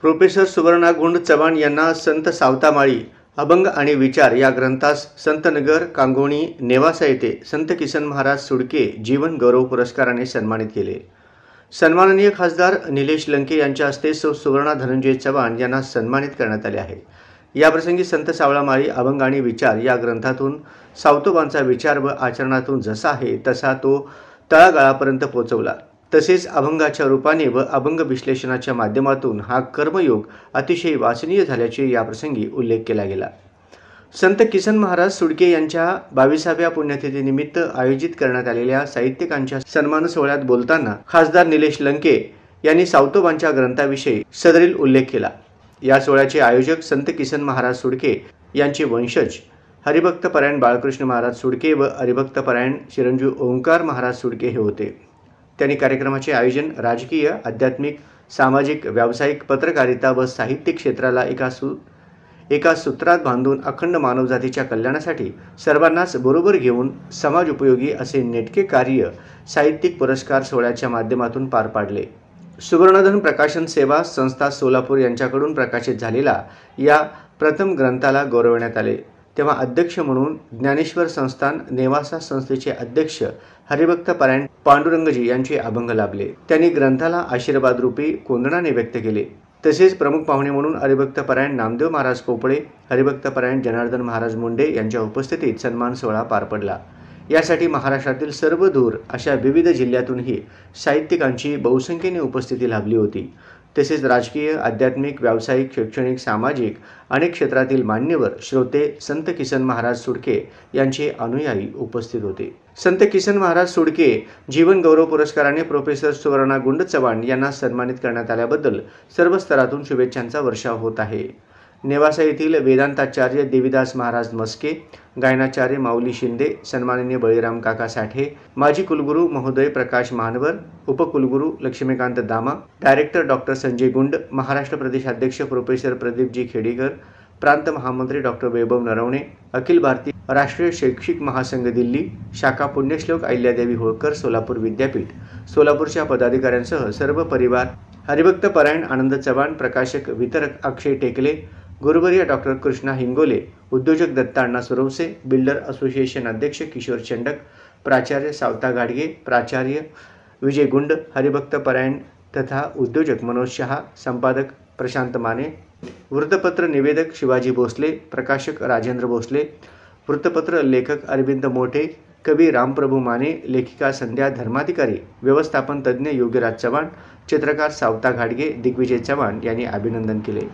Professor Suvarna गुंड चव्हाण यांना संत सावतामाळी अभंग आणि विचार या ग्रंथास संतनगर कांगोणी नेवासा येथे संत किसन महाराज सुडके जीवन गौरव पुरस्काराने सन्मानित केले। सन्माननीय खासदार निलेश लंके यांच्या हस्ते सुवर्णा धनंजय चव्हाण यांना सन्मानित करण्यात आले आहे। याप्रसंगी संत सावळामाळी अभंग आणि विचार या ग्रंथातून सावतोबांचा विचार व आचरणातून जसा आहे तसा तो तळागाळापर्यंत पोहोचवला। तसेच अभंगाच्या रूपाने व अभंग विश्लेषणाच्या माध्यमातून हा कर्मयोग अतिशय वाचनीय झाल्याचे याप्रसंगी उल्लेख केला गेला। संत किसन महाराज सुडके यांच्या 22व्या पुण्यतिथीनिमित्त आयोजित करण्यात आलेल्या साहित्यिकांच्या सन्मान सोहळ्यात बोलताना खासदार निलेश लंके यांनी सावतोबांच्या ग्रंथाविषयी सदरील उल्लेख केला। या सोहळ्याचे आयोजक संत किसन महाराज सुडके यांचे वंशज हरिभक्तपरायण बाळकृष्ण महाराज सुडके व हरिभक्तपरायण चिरंजीव ओंकार महाराज सुडके हे होते। त्यांनी कार्यक्रमाचे आयोजन राजकीय, आध्यात्मिक, सामाजिक, व्यावसायिक, पत्रकारिता व साहित्य क्षेत्राला एका सूत्रात बांधून अखंड मानवजातीच्या कल्याणासाठी सर्वांनाच बरोबर घेऊन समाज उपयोगी असे नेटके कार्य साहित्यिक पुरस्कार सोहळ्याच्या माध्यमातून पार पाडले। सुवर्णधन प्रकाशन सेवा संस्था सोलापूर यांच्याकडून प्रकाशित झालेला या प्रथम ग्रंथाला गौरवण्यात आले। तेव्हा अध्यक्ष म्हणून ज्ञानेश्वर संस्थान नेवासा संस्थेचे अध्यक्ष हरिभक्तपरायण पांडुरंगजी यांचे अभंग लाभले। त्यांनी ग्रंथाला आशीर्वाद रूपी कोंदणाने व्यक्त केले। तसेच प्रमुख पाहुणे म्हणून हरिभक्तपरायण नामदेव महाराज पोपळे, हरिभक्तपरायण जनार्दन महाराज मुंडे यांच्या उपस्थितीत सन्मान सोहळा पार पडला। यासाठी महाराष्ट्रातील सर्व दूर अशा विविध जिल्ह्यातूनही साहित्यिकांची बहुसंख्येने उपस्थिती लाभली होती। तसेच राजकीय, आध्यात्मिक, व्यावसायिक, शैक्षणिक, सामाजिक अनेक क्षेत्रातील मान्यवर, श्रोते संत किसन महाराज सुडके यांचे अनुयायी उपस्थित होते। संत किसन महाराज सुडके जीवन गौरव पुरस्काराने प्रोफेसर सुवर्णा गुंड चव्हाण यांना सन्मानित करण्यात आल्याबद्दल सर्व स्तरातून शुभेच्छांचा वर्षाव होत आहे। नेवासा येथील वेदांताचार्य देवीदास महाराज मस्के, गायनाचार्य माऊली शिंदे, सन्माननीय बळीराम काका साठे, माजी कुलगुरू महोदय प्रकाश महानवर, उपकुलगुरू लक्ष्मीकांत दामा, डायरेक्टर डॉक्टर संजय गुंड, महाराष्ट्र प्रदेश अध्यक्ष प्रोफेसर प्रदीपजी खेडीकर, प्रांत महामंत्री डॉक्टर वैभव नरवणे, अखिल भारतीय राष्ट्रीय शैक्षिक महासंघ दिल्ली, शाखा पुण्यश्लोक अहिल्यादेवी होळकर सोलापूर विद्यापीठ, सोलापूरच्या पदाधिकाऱ्यांसह सर्व परिवार, हरिभक्तपरायण आनंद चव्हाण, प्रकाशक वितरक अक्षय टेकले, गुरुवर्य डॉक्टर कृष्णा हिंगोले, उद्योजक दत्ताअण्णा सुरवसे, बिल्डर असोसिएशन अध्यक्ष किशोर चंडक, प्राचार्य सावता गाडगे, प्राचार्य विजय गुंड, हरिभक्तपरायण तथा उद्योजक मनोज शहा, संपादक प्रशांत माने, वृत्तपत्र निवेदक शिवाजी भोसले, प्रकाशक राजेंद्र भोसले, वृत्तपत्र लेखक अरविंद मोठे, कवी रामप्रभू माने, लेखिका संध्या धर्माधिकारी, व्यवस्थापन तज्ज्ञ योगीराज चव्हाण, चित्रकार सावता घाडगे, दिग्विजय चव्हाण यांनी अभिनंदन केले।